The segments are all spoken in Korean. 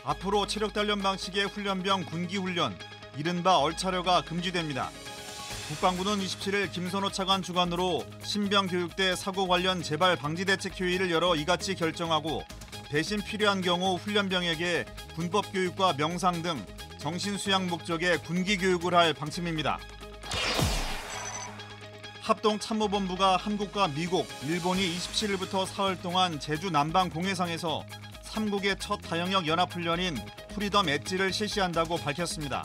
앞으로 체력 단련 방식의 훈련병 군기훈련, 이른바 얼차려가 금지됩니다. 국방부는 27일 김선호 차관 주관으로 신병교육대 사고 관련 재발 방지 대책 회의를 열어 이같이 결정하고 대신 필요한 경우 훈련병에게 군법 교육과 명상 등 정신수양 목적의 군기교육을 할 방침입니다. 합동참모본부가 한국과 미국, 일본이 27일부터 사흘 동안 제주 남방 공해상에서 3국의 첫 다영역 연합훈련인 프리덤 엣지를 실시한다고 밝혔습니다.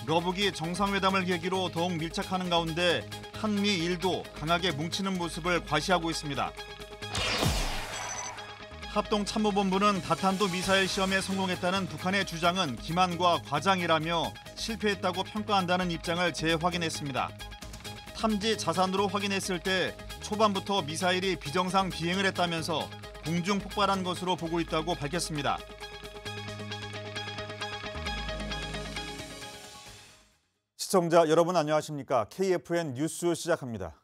러북이 정상회담을 계기로 더욱 밀착하는 가운데 한미일도 강하게 뭉치는 모습을 과시하고 있습니다. 합동참모본부는 다탄도 미사일 시험에 성공했다는 북한의 주장은 기만과 과장이라며 실패했다고 평가한다는 입장을 재확인했습니다. 탐지 자산으로 확인했을 때 초반부터 미사일이 비정상 비행을 했다면서 공중 폭발한 것으로 보고 있다고 밝혔습니다. 시청자 여러분 안녕하십니까? KFN 뉴스 시작합니다.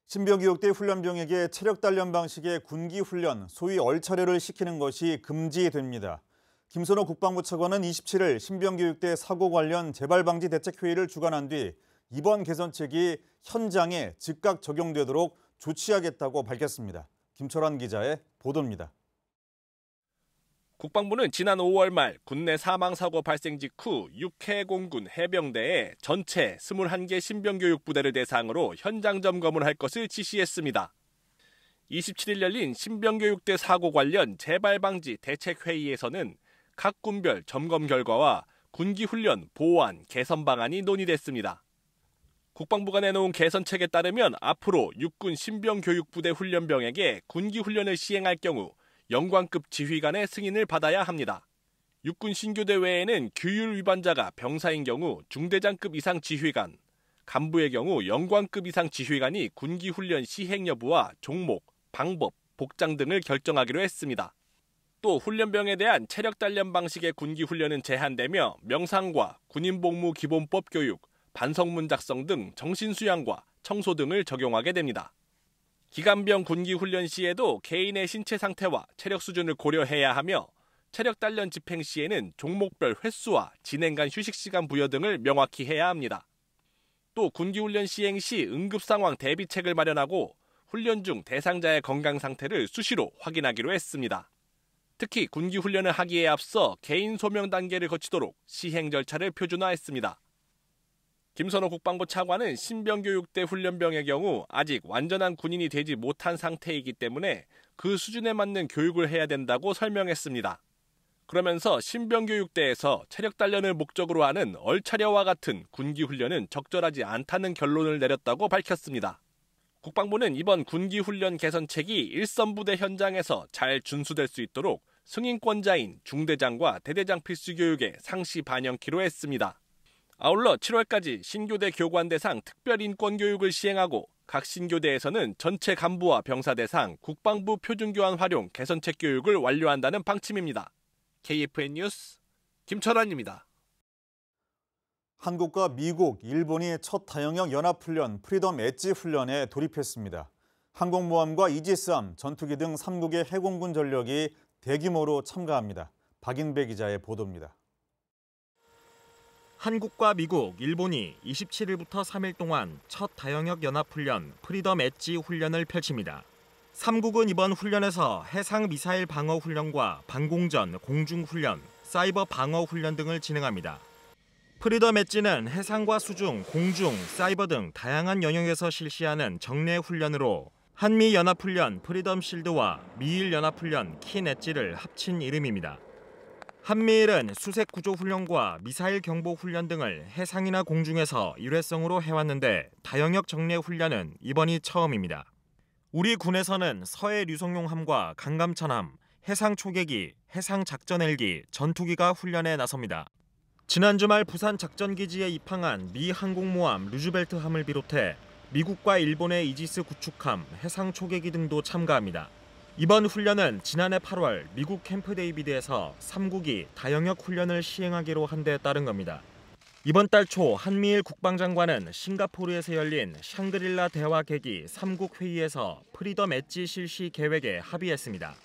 신병교육대 훈련병에게 체력 단련 방식의 군기훈련, 소위 얼차려를 시키는 것이 금지됩니다. 김선호 국방부 차관은 27일 신병교육대 사고 관련 재발 방지 대책 회의를 주관한 뒤 이번 개선책이 현장에 즉각 적용되도록 조치하겠다고 밝혔습니다. 김철환 기자의 보도입니다. 국방부는 지난 5월 말 국내 사망사고 발생 직후 육해공군 해병대에 전체 21개 신병교육부대를 대상으로 현장 점검을 할 것을 지시했습니다. 27일 열린 신병교육대 사고 관련 재발방지 대책회의에서는 각 군별 점검 결과와 군기훈련, 보완, 개선 방안이 논의됐습니다. 국방부가 내놓은 개선책에 따르면 앞으로 육군 신병교육부대 훈련병에게 군기훈련을 시행할 경우 영관급 지휘관의 승인을 받아야 합니다. 육군 신교대 외에는 규율 위반자가 병사인 경우 중대장급 이상 지휘관, 간부의 경우 영관급 이상 지휘관이 군기훈련 시행 여부와 종목, 방법, 복장 등을 결정하기로 했습니다. 또 훈련병에 대한 체력 단련 방식의 군기훈련은 제한되며 명상과 군인복무기본법 교육, 반성문 작성 등 정신수양과 청소 등을 적용하게 됩니다. 기간병 군기훈련 시에도 개인의 신체 상태와 체력 수준을 고려해야 하며 체력 단련 집행 시에는 종목별 횟수와 진행 간 휴식 시간 부여 등을 명확히 해야 합니다. 또 군기훈련 시행 시 응급상황 대비책을 마련하고 훈련 중 대상자의 건강 상태를 수시로 확인하기로 했습니다. 특히 군기훈련을 하기에 앞서 개인 소명 단계를 거치도록 시행 절차를 표준화했습니다. 김선호 국방부 차관은 신병교육대 훈련병의 경우 아직 완전한 군인이 되지 못한 상태이기 때문에 그 수준에 맞는 교육을 해야 된다고 설명했습니다. 그러면서 신병교육대에서 체력 단련을 목적으로 하는 얼차려와 같은 군기훈련은 적절하지 않다는 결론을 내렸다고 밝혔습니다. 국방부는 이번 군기훈련 개선책이 일선부대 현장에서 잘 준수될 수 있도록 승인권자인 중대장과 대대장 필수교육에 상시 반영키로 했습니다. 아울러 7월까지 신교대 교관 대상 특별인권교육을 시행하고 각 신교대에서는 전체 간부와 병사 대상 국방부 표준교환 활용 개선책 교육을 완료한다는 방침입니다. KFN 뉴스 김철환입니다. 한국과 미국, 일본이 첫 다영역 연합훈련 프리덤 엣지 훈련에 돌입했습니다. 항공모함과 이지스함, 전투기 등 3국의 해공군 전력이 대규모로 참가합니다. 박인배 기자의 보도입니다. 한국과 미국, 일본이 27일부터 3일 동안 첫 다영역 연합훈련 프리덤 엣지 훈련을 펼칩니다. 3국은 이번 훈련에서 해상 미사일 방어 훈련과 방공전, 공중훈련, 사이버 방어 훈련 등을 진행합니다. 프리덤 엣지는 해상과 수중, 공중, 사이버 등 다양한 영역에서 실시하는 정례 훈련으로 한미 연합훈련 프리덤 실드와 미일 연합훈련 킨 엣지를 합친 이름입니다. 한미일은 수색 구조 훈련과 미사일 경보 훈련 등을 해상이나 공중에서 일회성으로 해왔는데 다영역 정례 훈련은 이번이 처음입니다. 우리 군에서는 서해 류송용함과 강감천함, 해상 초계기, 해상 작전 헬기, 전투기가 훈련에 나섭니다. 지난 주말 부산 작전기지에 입항한 미 항공모함 루즈벨트함을 비롯해 미국과 일본의 이지스 구축함, 해상 초계기 등도 참가합니다. 이번 훈련은 지난해 8월 미국 캠프 데이비드에서 3국이 다영역 훈련을 시행하기로 한 데 따른 겁니다. 이번 달 초 한미일 국방장관은 싱가포르에서 열린 샹그릴라 대화 계기 3국 회의에서 프리덤 엣지 실시 계획에 합의했습니다.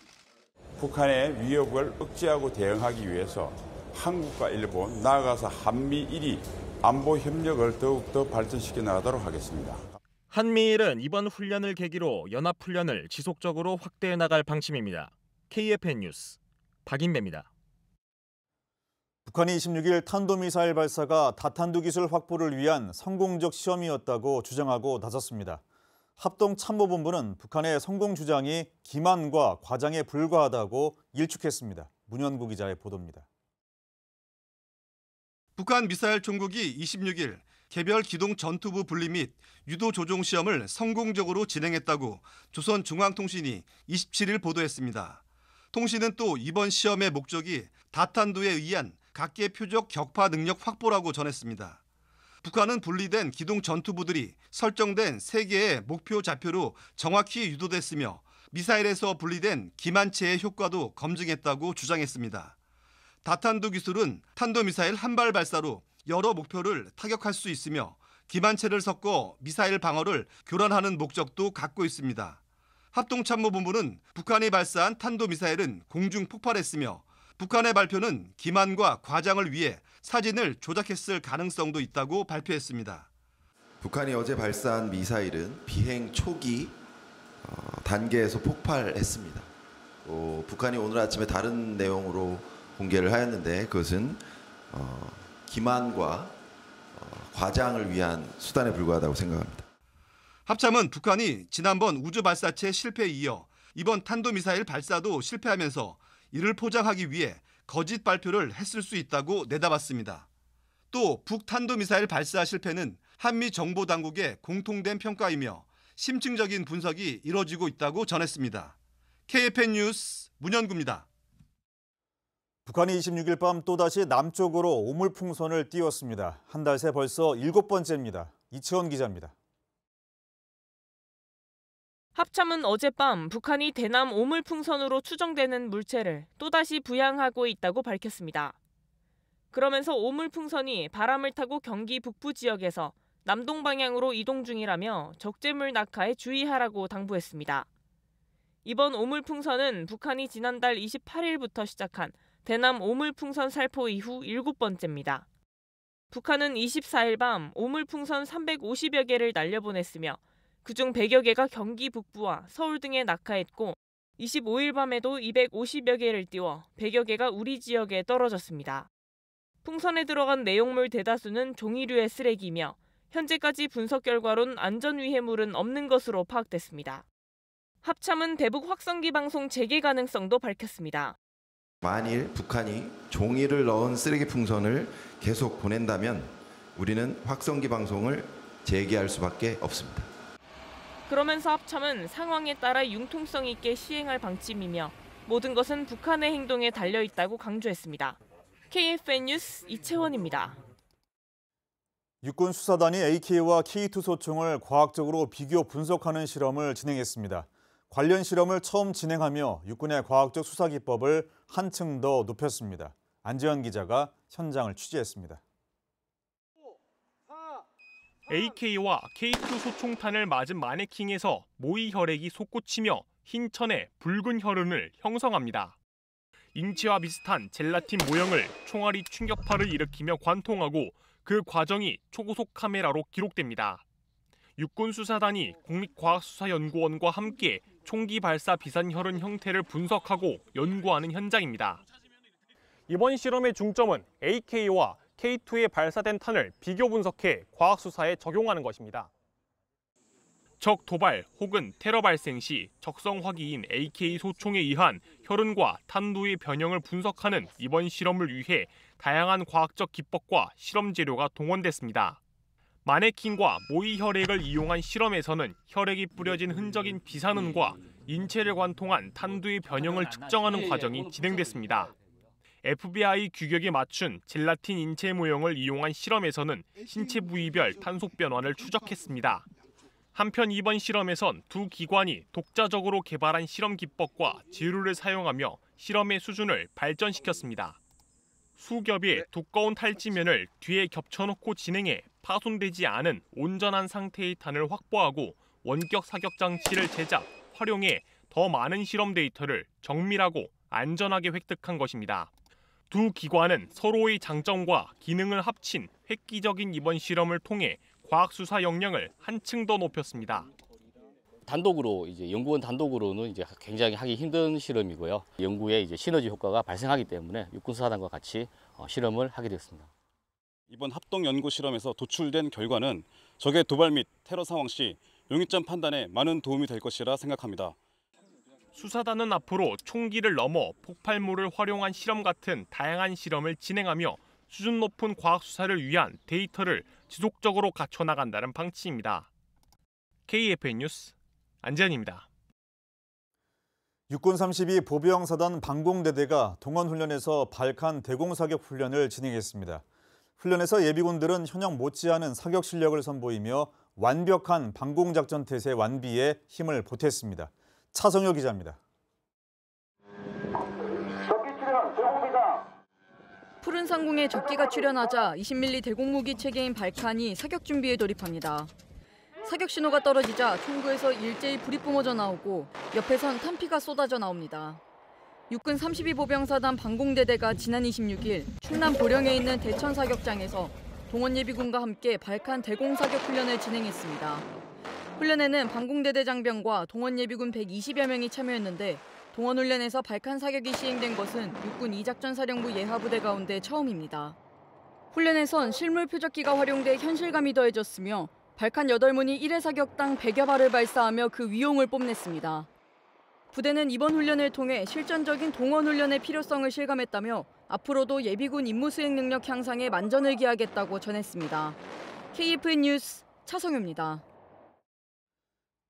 북한의 위협을 억제하고 대응하기 위해서 한국과 일본, 나아가서 한미일이 안보 협력을 더욱더 발전시켜 나가도록 하겠습니다. 한미일은 이번 훈련을 계기로 연합훈련을 지속적으로 확대해 나갈 방침입니다. KFN 뉴스 박인배입니다. 북한이 26일 탄도미사일 발사가 다탄두 기술 확보를 위한 성공적 시험이었다고 주장하고 나섰습니다. 합동참모본부는 북한의 성공 주장이 기만과 과장에 불과하다고 일축했습니다. 문현구 기자의 보도입니다. 북한 미사일 총국이 26일 개별 기동 전투부 분리 및 유도 조종 시험을 성공적으로 진행했다고 조선중앙통신이 27일 보도했습니다. 통신은 또 이번 시험의 목적이 다탄두에 의한 각계 표적 격파 능력 확보라고 전했습니다. 북한은 분리된 기동 전투부들이 설정된 3개의 목표 좌표로 정확히 유도됐으며 미사일에서 분리된 기만체의 효과도 검증했다고 주장했습니다. 다탄두 기술은 탄도미사일 한 발 발사로 여러 목표를 타격할 수 있으며 기만체를 섞어 미사일 방어를 교란하는 목적도 갖고 있습니다. 합동참모본부는 북한이 발사한 탄도미사일은 공중 폭발했으며 북한의 발표는 기만과 과장을 위해 사진을 조작했을 가능성도 있다고 발표했습니다. 북한이 어제 발사한 미사일은 비행 초기 단계에서 폭발했습니다. 북한이 오늘 아침에 다른 내용으로 공개를 하였는데 그것은 기만과 과장을 위한 수단에 불과하다고 생각합니다. 합참은 북한이 지난번 우주 발사체 실패에 이어 이번 탄도미사일 발사도 실패하면서 이를 포장하기 위해 거짓 발표를 했을 수 있다고 내다봤습니다. 또 북탄도미사일 발사 실패는 한미 정보당국의 공통된 평가이며 심층적인 분석이 이뤄지고 있다고 전했습니다. KFN 뉴스 문현구입니다. 북한이 26일 밤 또다시 남쪽으로 오물풍선을 띄웠습니다. 한 달 새 벌써 7번째입니다. 이채원 기자입니다. 합참은 어젯밤 북한이 대남 오물풍선으로 추정되는 물체를 또다시 부양하고 있다고 밝혔습니다. 그러면서 오물풍선이 바람을 타고 경기 북부 지역에서 남동 방향으로 이동 중이라며 적재물 낙하에 주의하라고 당부했습니다. 이번 오물풍선은 북한이 지난달 28일부터 시작한 대남 오물풍선 살포 이후 7번째입니다. 북한은 24일 밤 오물풍선 350여 개를 날려보냈으며 그중 100여 개가 경기 북부와 서울 등에 낙하했고 25일 밤에도 250여 개를 띄워 100여 개가 우리 지역에 떨어졌습니다. 풍선에 들어간 내용물 대다수는 종이류의 쓰레기며 현재까지 분석 결과론 안전위해물은 없는 것으로 파악됐습니다. 합참은 대북 확성기 방송 재개 가능성도 밝혔습니다. 만일 북한이 종이를 넣은 쓰레기 풍선을 계속 보낸다면 우리는 확성기 방송을 재개할 수밖에 없습니다. 그러면서 합참은 상황에 따라 융통성 있게 시행할 방침이며 모든 것은 북한의 행동에 달려있다고 강조했습니다. KFN 뉴스 이채원입니다. 육군 수사단이 AK와 K2 소총을 과학적으로 비교 분석하는 실험을 진행했습니다. 관련 실험을 처음 진행하며 육군의 과학적 수사 기법을 한층 더 높였습니다. 안지현 기자가 현장을 취재했습니다. AK와 K2 소총탄을 맞은 마네킹에서 모의 혈액이 솟구치며 흰 천에 붉은 혈흔을 형성합니다. 인체와 비슷한 젤라틴 모형을 총알이 충격파를 일으키며 관통하고 그 과정이 초고속 카메라로 기록됩니다. 육군수사단이 국립과학수사연구원과 함께 총기 발사 비산혈흔 형태를 분석하고 연구하는 현장입니다. 이번 실험의 중점은 AK와 K2에 발사된 탄을 비교 분석해 과학수사에 적용하는 것입니다. 적 도발 혹은 테러 발생 시 적성 화기인 AK 소총에 의한 혈흔과 탄두의 변형을 분석하는 이번 실험을 위해 다양한 과학적 기법과 실험 재료가 동원됐습니다. 마네킹과 모의 혈액을 이용한 실험에서는 혈액이 뿌려진 흔적인 비산흔과 인체를 관통한 탄두의 변형을 측정하는 과정이 진행됐습니다. FBI 규격에 맞춘 젤라틴 인체 모형을 이용한 실험에서는 신체 부위별 탄속 변화를 추적했습니다. 한편 이번 실험에선 두 기관이 독자적으로 개발한 실험 기법과 재료를 사용하며 실험의 수준을 발전시켰습니다. 수겹의 두꺼운 탈지면을 뒤에 겹쳐놓고 진행해 파손되지 않은 온전한 상태의 탄을 확보하고 원격 사격 장치를 제작, 활용해 더 많은 실험 데이터를 정밀하고 안전하게 획득한 것입니다. 두 기관은 서로의 장점과 기능을 합친 획기적인 이번 실험을 통해 과학 수사 역량을 한층 더 높였습니다. 단독으로 연구원 단독으로는 굉장히 하기 힘든 실험이고요. 연구에 시너지 효과가 발생하기 때문에 육군수사단과 같이 실험을 하게 되었습니다. 이번 합동 연구 실험에서 도출된 결과는 적의 도발 및 테러 상황 시 용의점 판단에 많은 도움이 될 것이라 생각합니다. 수사단은 앞으로 총기를 넘어 폭발물을 활용한 실험 같은 다양한 실험을 진행하며 수준 높은 과학 수사를 위한 데이터를 지속적으로 갖춰 나간다는 방침입니다. KFN 뉴스 안재현입니다. 육군 32 보병사단 방공대대가 동원훈련에서 발칸 대공사격 훈련을 진행했습니다. 훈련에서 예비군들은 현역 못지않은 사격 실력을 선보이며 완벽한 방공작전 태세 완비에 힘을 보탰습니다. 차성혁 기자입니다. 푸른 상공에 적기가 출현하자 20mm 대공무기 체계인 발칸이 사격 준비에 돌입합니다. 사격 신호가 떨어지자 총구에서 일제히 불이 뿜어져 나오고 옆에선 탄피가 쏟아져 나옵니다. 육군 32 보병사단 방공대대가 지난 26일 충남 보령에 있는 대천 사격장에서 동원 예비군과 함께 발칸 대공사격 훈련을 진행했습니다. 훈련에는 방공대대 장병과 동원 예비군 120여 명이 참여했는데 동원 훈련에서 발칸 사격이 시행된 것은 육군 2작전사령부 예하부대 가운데 처음입니다. 훈련에선 실물 표적기가 활용돼 현실감이 더해졌으며 발칸 8문이 1회 사격당 100여 발을 발사하며 그 위용을 뽐냈습니다. 부대는 이번 훈련을 통해 실전적인 동원 훈련의 필요성을 실감했다며 앞으로도 예비군 임무 수행 능력 향상에 만전을 기하겠다고 전했습니다. KFN 뉴스 차성효입니다.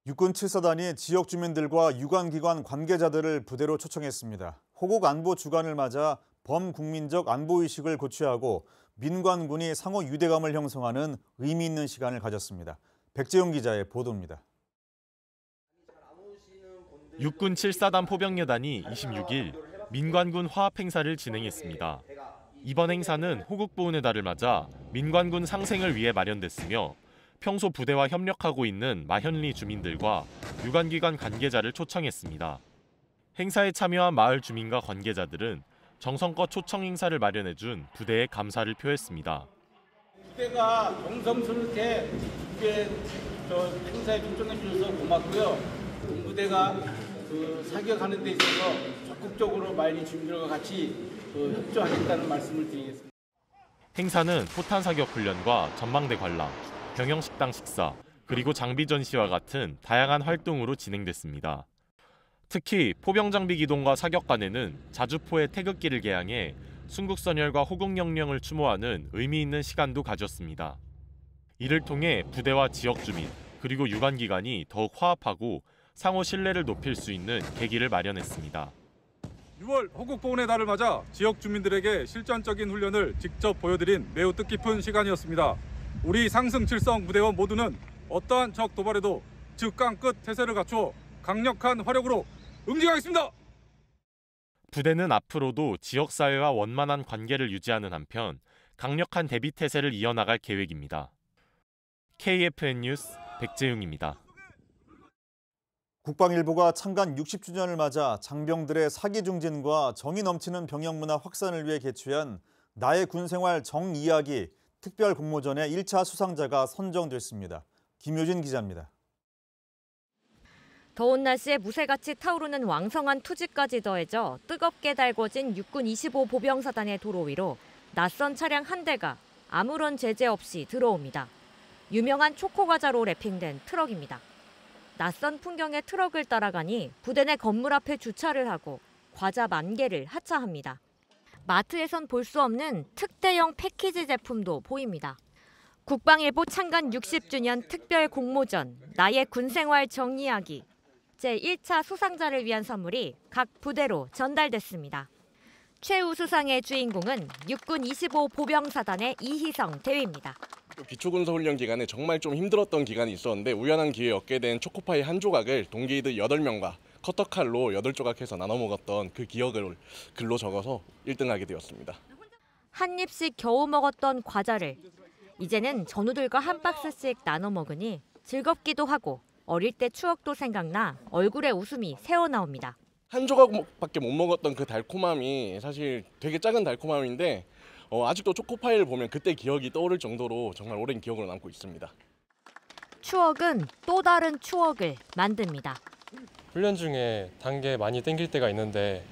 육군 7사단이 지역 주민들과 유관기관 관계자들을 부대로 초청했습니다. 호국 안보 주간을 맞아 범국민적 안보의식을 고취하고 민관군이 상호 유대감을 형성하는 의미 있는 시간을 가졌습니다. 백재용 기자의 보도입니다. 육군 7사단 포병여단이 26일 민관군 화합 행사를 진행했습니다. 이번 행사는 호국보훈의 달을 맞아 민관군 상생을 위해 마련됐으며 평소 부대와 협력하고 있는 마현리 주민들과 유관기관 관계자를 초청했습니다. 행사에 참여한 마을 주민과 관계자들은 정성껏 초청 행사를 마련해준 부대에 감사를 표했습니다. 부대가 정성스럽게 행사에 초청해 주셔서 고맙고요. 부대가 사격하는 데 있어서 적극적으로 마현리 주민들과 같이 협조하겠다는 말씀을 드리겠습니다. 행사는 포탄 사격 훈련과 전망대 관람, 경영식당 식사, 그리고 장비 전시와 같은 다양한 활동으로 진행됐습니다. 특히 포병장비 기동과 사격관에는 자주포의 태극기를 개양해 순국선열과 호국영령을 추모하는 의미 있는 시간도 가졌습니다. 이를 통해 부대와 지역 주민, 그리고 유관기관이 더욱 화합하고 상호 신뢰를 높일 수 있는 계기를 마련했습니다. 6월 호국보훈의 달을 맞아 지역 주민들에게 실전적인 훈련을 직접 보여드린 매우 뜻깊은 시간이었습니다. 우리 상승칠성 부대원 모두는 어떠한 적 도발에도 즉강 끝 태세를 갖추어 강력한 화력으로 응징하겠습니다. 부대는 앞으로도 지역사회와 원만한 관계를 유지하는 한편 강력한 대비 태세를 이어나갈 계획입니다. KFN 뉴스 백재용입니다. 국방일보가 창간 60주년을 맞아 장병들의 사기 중진과 정이 넘치는 병영 문화 확산을 위해 개최한 나의 군생활 정이야기 특별 공모전의 1차 수상자가 선정됐습니다. 김효진 기자입니다. 더운 날씨에 무쇠같이 타오르는 왕성한 투지까지 더해져 뜨겁게 달궈진 육군 25 보병사단의 도로 위로 낯선 차량 한 대가 아무런 제재 없이 들어옵니다. 유명한 초코과자로 랩핑된 트럭입니다. 낯선 풍경의 트럭을 따라가니 부대 내 건물 앞에 주차를 하고 과자 10,000개를 하차합니다. 마트에선 볼 수 없는 특대형 패키지 제품도 보입니다. 국방일보 창간 60주년 특별 공모전 나의 군생활 정이야기 제1차 수상자를 위한 선물이 각 부대로 전달됐습니다. 최우수상의 주인공은 육군 25 보병사단의 이희성 대위입니다. 기초군사훈련 기간에 정말 좀 힘들었던 기간이 있었는데 우연한 기회에 얻게 된 초코파이 한 조각을 동기들 8명과 커터칼로 8조각해서 나눠 먹었던 그 기억을 글로 적어서 1등하게 되었습니다. 한 입씩 겨우 먹었던 과자를 이제는 전우들과 한 박스씩 나눠 먹으니 즐겁기도 하고 어릴 때 추억도 생각나 얼굴에 웃음이 새어나옵니다. 한 조각밖에 못 먹었던 그 달콤함이 사실 되게 작은 달콤함인데 아직도 초코파이를 보면 그때 기억이 떠오를 정도로 정말 오랜 기억으로 남고 있습니다. 추억은 또 다른 추억을 만듭니다. 훈련 중에 단 게 많이 땡길 때가 있는데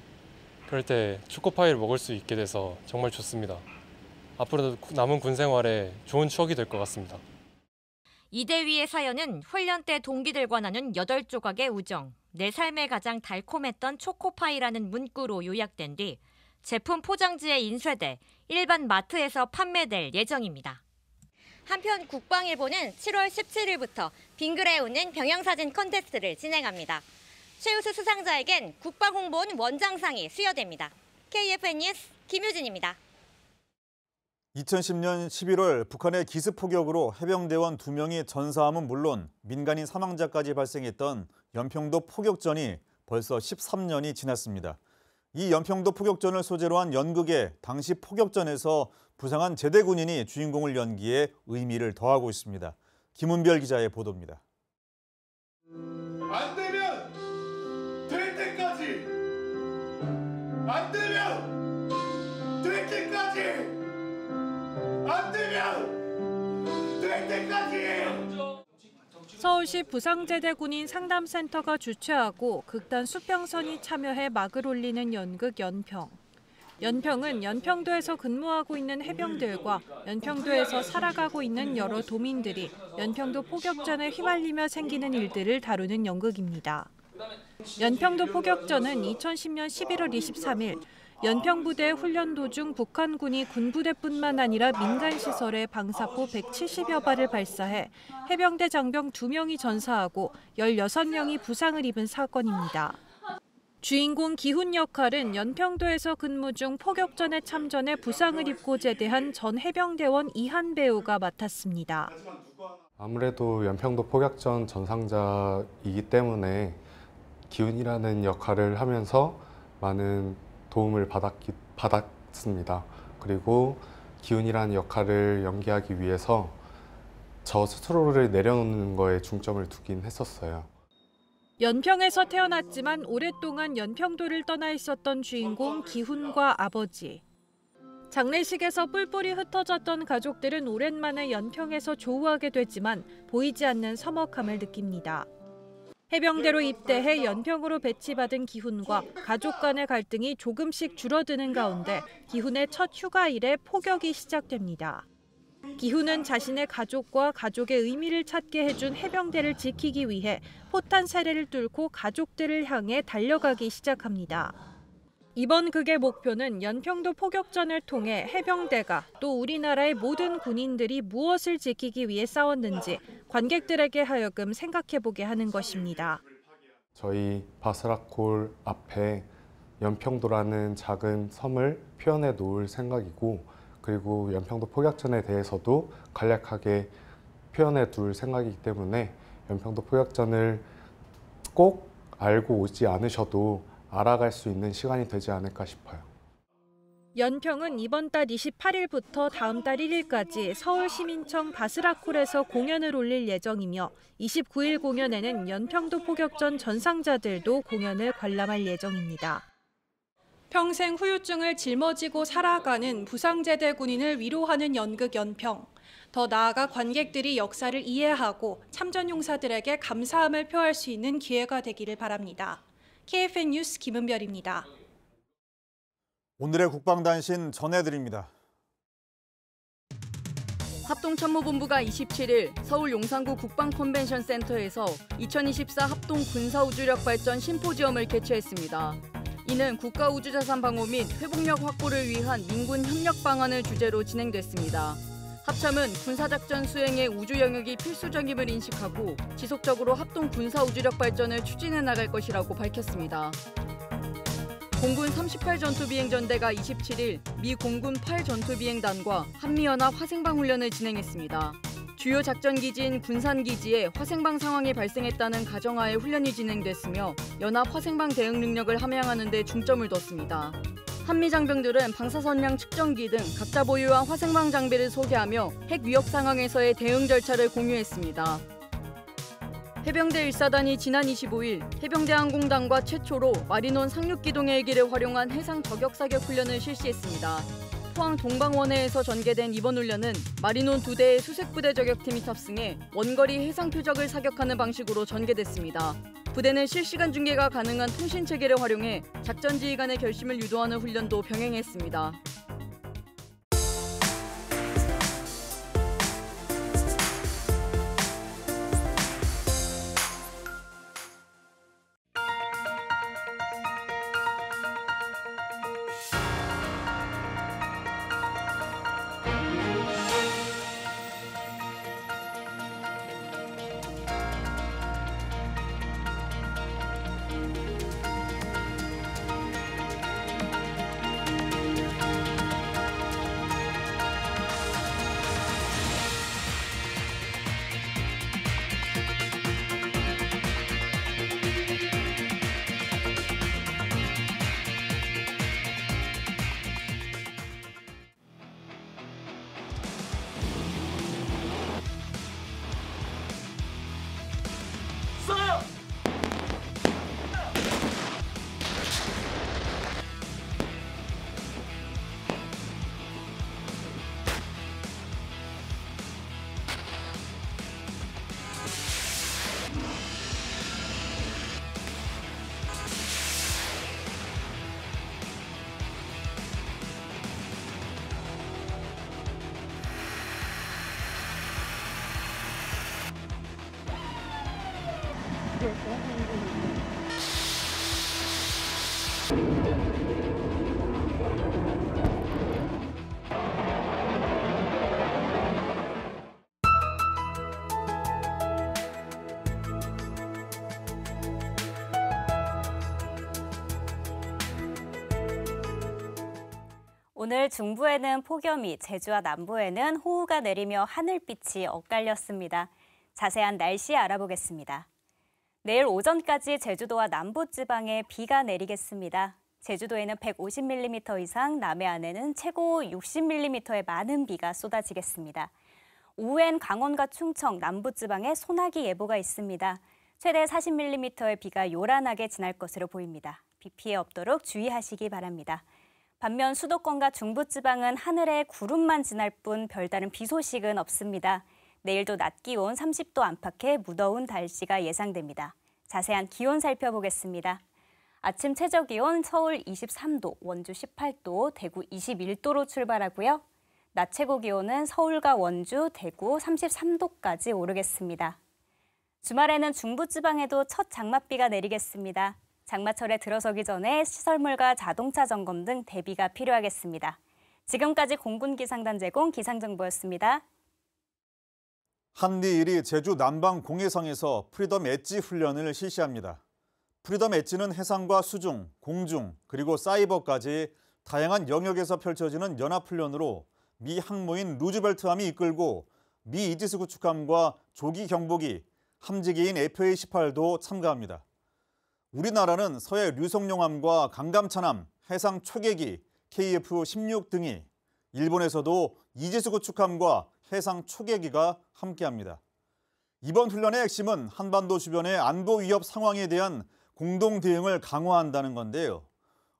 그럴 때 초코파이를 먹을 수 있게 돼서 정말 좋습니다. 앞으로도 남은 군 생활에 좋은 추억이 될 것 같습니다. 이대위의 사연은 훈련 때 동기들과 나눈 8조각의 우정, 내 삶에 가장 달콤했던 초코파이라는 문구로 요약된 뒤 제품 포장지에 인쇄돼 일반 마트에서 판매될 예정입니다. 한편 국방일보는 7월 17일부터 빙그레 웃는 병영사진 콘테스트를 진행합니다. 최우수 수상자에겐 국방홍보원 원장상이 수여됩니다. KFN 뉴스 김유진입니다. 2010년 11월 북한의 기습 포격으로 해병대원 2명이 전사함은 물론 민간인 사망자까지 발생했던 연평도 포격전이 벌써 13년이 지났습니다. 이 연평도 포격전을 소재로 한 연극에 당시 포격전에서 부상한 제대 군인이 주인공을 연기해 의미를 더하고 있습니다. 김은별 기자의 보도입니다. 안 되면 될 때까지, 안 되면 될 때까지, 안 되면 될 때까지. 서울시 부상제대 군인 상담센터가 주최하고 극단 수평선이 참여해 막을 올리는 연극 연평. 연평은 연평도에서 근무하고 있는 해병들과 연평도에서 살아가고 있는 여러 도민들이 연평도 포격전에 휘말리며 생기는 일들을 다루는 연극입니다. 연평도 포격전은 2010년 11월 23일 연평부대 훈련 도중 북한군이 군부대뿐만 아니라 민간시설에 방사포 170여 발을 발사해 해병대 장병 2명이 전사하고 16명이 부상을 입은 사건입니다. 주인공 기훈 역할은 연평도에서 근무 중 포격전에 참전해 부상을 입고 제대한 전 해병대원 이한 배우가 맡았습니다. 아무래도 연평도 포격전 전상자이기 때문에 기훈이라는 역할을 하면서 많은 도움을 받았습니다. 그리고 기훈이라는 역할을 연기하기 위해서 저 스스로를 내려놓는 거에 중점을 두긴 했었어요. 연평에서 태어났지만 오랫동안 연평도를 떠나 있었던 주인공 기훈과 아버지. 장례식에서 뿔뿔이 흩어졌던 가족들은 오랜만에 연평에서 조우하게 됐지만 보이지 않는 서먹함을 느낍니다. 해병대로 입대해 연평으로 배치받은 기훈과 가족 간의 갈등이 조금씩 줄어드는 가운데 기훈의 첫 휴가일에 포격이 시작됩니다. 기훈은 자신의 가족과 가족의 의미를 찾게 해준 해병대를 지키기 위해 포탄 세례를 뚫고 가족들을 향해 달려가기 시작합니다. 이번 극의 목표는 연평도 포격전을 통해 해병대가 또 우리나라의 모든 군인들이 무엇을 지키기 위해 싸웠는지 관객들에게 하여금 생각해보게 하는 것입니다. 저희 바스라콜 앞에 연평도라는 작은 섬을 표현해 놓을 생각이고, 그리고 연평도 포격전에 대해서도 간략하게 표현해 둘 생각이기 때문에 연평도 포격전을 꼭 알고 오지 않으셔도 알아갈 수 있는 시간이 되지 않을까 싶어요. 연평은 이번 달 28일부터 다음 달 1일까지 서울시민청 바스라콜에서 공연을 올릴 예정이며 29일 공연에는 연평도 포격전 전상자들도 공연을 관람할 예정입니다. 평생 후유증을 짊어지고 살아가는 부상제대 군인을 위로하는 연극 연평. 더 나아가 관객들이 역사를 이해하고 참전용사들에게 감사함을 표할 수 있는 기회가 되기를 바랍니다. KFN 뉴스 김은별입니다. 오늘의 국방단신 전해드립니다. 합동참모본부가 27일 서울 용산구 국방컨벤션센터에서 2024 합동 군사우주력 발전 심포지엄을 개최했습니다. 이는 국가우주자산 방어 및 회복력 확보를 위한 민군 협력 방안을 주제로 진행됐습니다. 합참은 군사작전 수행에 우주 영역이 필수적임을 인식하고 지속적으로 합동 군사우주력 발전을 추진해 나갈 것이라고 밝혔습니다. 공군 38전투비행전대가 27일 미 공군 8전투비행단과 한미연합 화생방 훈련을 진행했습니다. 주요 작전기지인 군산기지에 화생방 상황이 발생했다는 가정하에 훈련이 진행됐으며 연합 화생방 대응 능력을 함양하는 데 중점을 뒀습니다. 한미 장병들은 방사선량 측정기 등 각자 보유한 화생방 장비를 소개하며 핵 위협 상황에서의 대응 절차를 공유했습니다. 해병대 1사단이 지난 25일 해병대 항공단과 최초로 마린원 상륙기동 헬기를 활용한 해상 저격 사격 훈련을 실시했습니다. 포항 동방원해에서 전개된 이번 훈련은 마린원 2대의 수색부대 저격팀이 탑승해 원거리 해상 표적을 사격하는 방식으로 전개됐습니다. 부대는 실시간 중계가 가능한 통신체계를 활용해 작전 지휘 간의 결심을 유도하는 훈련도 병행했습니다. 오늘 중부에는 폭염이, 제주와 남부에는 호우가 내리며 하늘빛이 엇갈렸습니다. 자세한 날씨 알아보겠습니다. 내일 오전까지 제주도와 남부지방에 비가 내리겠습니다. 제주도에는 150mm 이상, 남해안에는 최고 60mm의 많은 비가 쏟아지겠습니다. 오후엔 강원과 충청, 남부지방에 소나기 예보가 있습니다. 최대 40mm의 비가 요란하게 지날 것으로 보입니다. 비 피해 없도록 주의하시기 바랍니다. 반면 수도권과 중부지방은 하늘에 구름만 지날 뿐 별다른 비 소식은 없습니다. 내일도 낮 기온 30도 안팎의 무더운 날씨가 예상됩니다. 자세한 기온 살펴보겠습니다. 아침 최저 기온 서울 23도, 원주 18도, 대구 21도로 출발하고요. 낮 최고 기온은 서울과 원주, 대구 33도까지 오르겠습니다. 주말에는 중부지방에도 첫 장맛비가 내리겠습니다. 장마철에 들어서기 전에 시설물과 자동차 점검 등 대비가 필요하겠습니다. 지금까지 공군기상단 제공 기상정보였습니다. 한미일이 제주 남방 공해상에서 프리덤 엣지 훈련을 실시합니다. 프리덤 엣지는 해상과 수중, 공중, 그리고 사이버까지 다양한 영역에서 펼쳐지는 연합훈련으로 미 항모인 루즈벨트함이 이끌고 미 이지스 구축함과 조기 경보기, 함지기인 FA-18도 참가합니다. 우리나라는 서해 류성룡함과 강감찬함, 해상 초계기, KF-16 등이, 일본에서도 이지스 구축함과 해상 초계기가 함께합니다. 이번 훈련의 핵심은 한반도 주변의 안보 위협 상황에 대한 공동 대응을 강화한다는 건데요.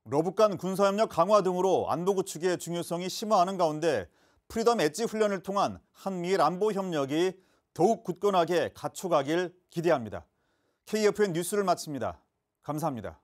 러북 간 군사협력 강화 등으로 안보 구축의 중요성이 심화하는 가운데 프리덤 엣지 훈련을 통한 한미일 안보 협력이 더욱 굳건하게 갖춰가길 기대합니다. KFN 뉴스를 마칩니다. 감사합니다.